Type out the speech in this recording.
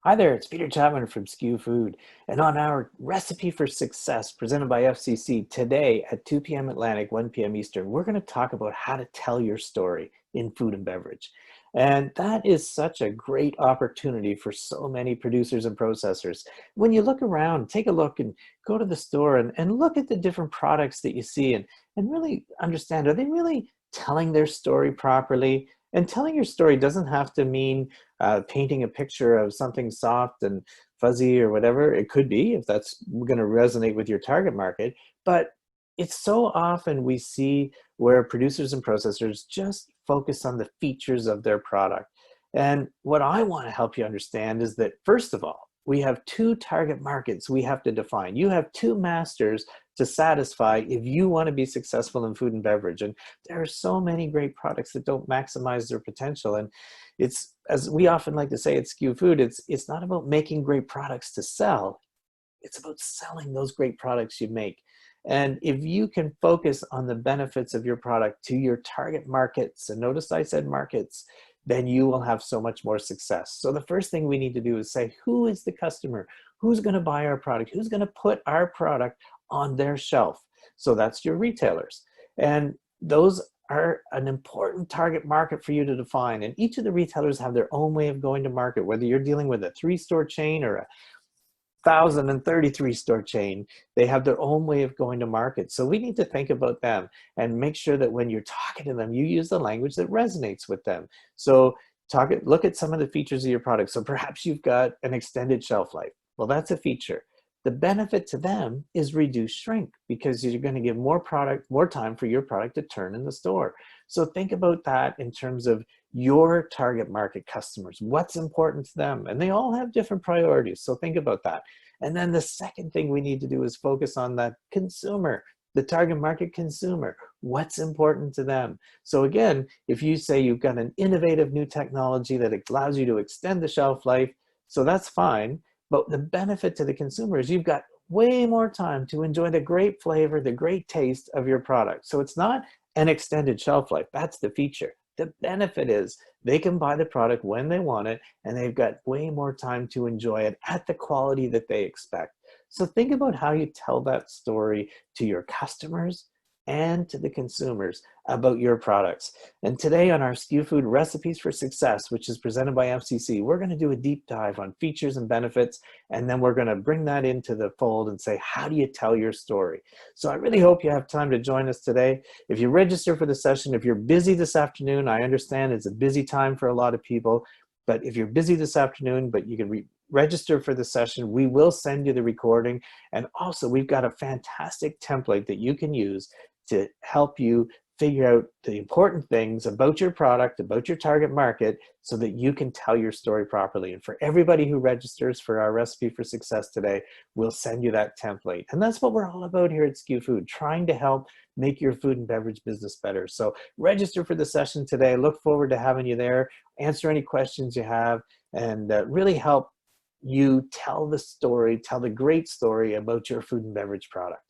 Hi there, it's Peter Chapman from SKU Food, and on our Recipe for Success presented by FCC today at 2 p.m. Atlantic, 1 p.m. Eastern, we're going to talk about how to tell your story in food and beverage. And that is such a great opportunity for so many producers and processors. When you look around, take a look and go to the store and look at the different products that you see and really understand, are they really telling their story properly? And telling your story doesn't have to mean painting a picture of something soft and fuzzy or whatever. It could be if that's going to resonate with your target market. But it's so often we see where producers and processors just focus on the features of their product. And what I want to help you understand is that, first of all, we have two target markets we have to define. You have two masters to satisfy if you want to be successful in food and beverage. And there are so many great products that don't maximize their potential. And it's, as we often like to say at SKU Food, it's not about making great products to sell. It's about selling those great products you make. And if you can focus on the benefits of your product to your target markets, and notice I said markets, then you will have so much more success. So the first thing we need to do is say, who is the customer? Who's going to buy our product? Who's going to put our product on their shelf? So that's your retailers. And those are an important target market for you to define. And each of the retailers have their own way of going to market, whether you're dealing with a 3-store chain or a 1,033 store chain, they have their own way of going to market. So we need to think about them and make sure that when you're talking to them, you use the language that resonates with them. So look at some of the features of your product. So perhaps you've got an extended shelf life. Well, that's a feature. The benefit to them is reduced shrink because you're going to give more time for your product to turn in the store. So think about that in terms of your target market customers. What's important to them? And they all have different priorities. So think about that. And then the second thing we need to do is focus on that consumer, the target market consumer. What's important to them? So again, if you say you've got an innovative new technology that allows you to extend the shelf life, so that's fine. But the benefit to the consumer is you've got way more time to enjoy the great flavor, the great taste of your product. So it's not an extended shelf life. That's the feature. The benefit is they can buy the product when they want it, and they've got way more time to enjoy it at the quality that they expect. So think about how you tell that story to your customers and to the consumers about your products. And today on our SKU Food Recipes for Success, which is presented by FCC, we're going to do a deep dive on features and benefits, and then we're going to bring that into the fold and say, how do you tell your story? So I really hope you have time to join us today. If you register for the session, if you're busy this afternoon, I understand it's a busy time for a lot of people, but if you're busy this afternoon, but you can register for the session, we will send you the recording. And also we've got a fantastic template that you can use to help you figure out the important things about your product, about your target market, so that you can tell your story properly. And for everybody who registers for our Recipe for Success today, we'll send you that template. And that's what we're all about here at SKU Food, trying to help make your food and beverage business better. So register for the session today. Look forward to having you there, answer any questions you have, and really help you tell the story, tell the great story about your food and beverage product.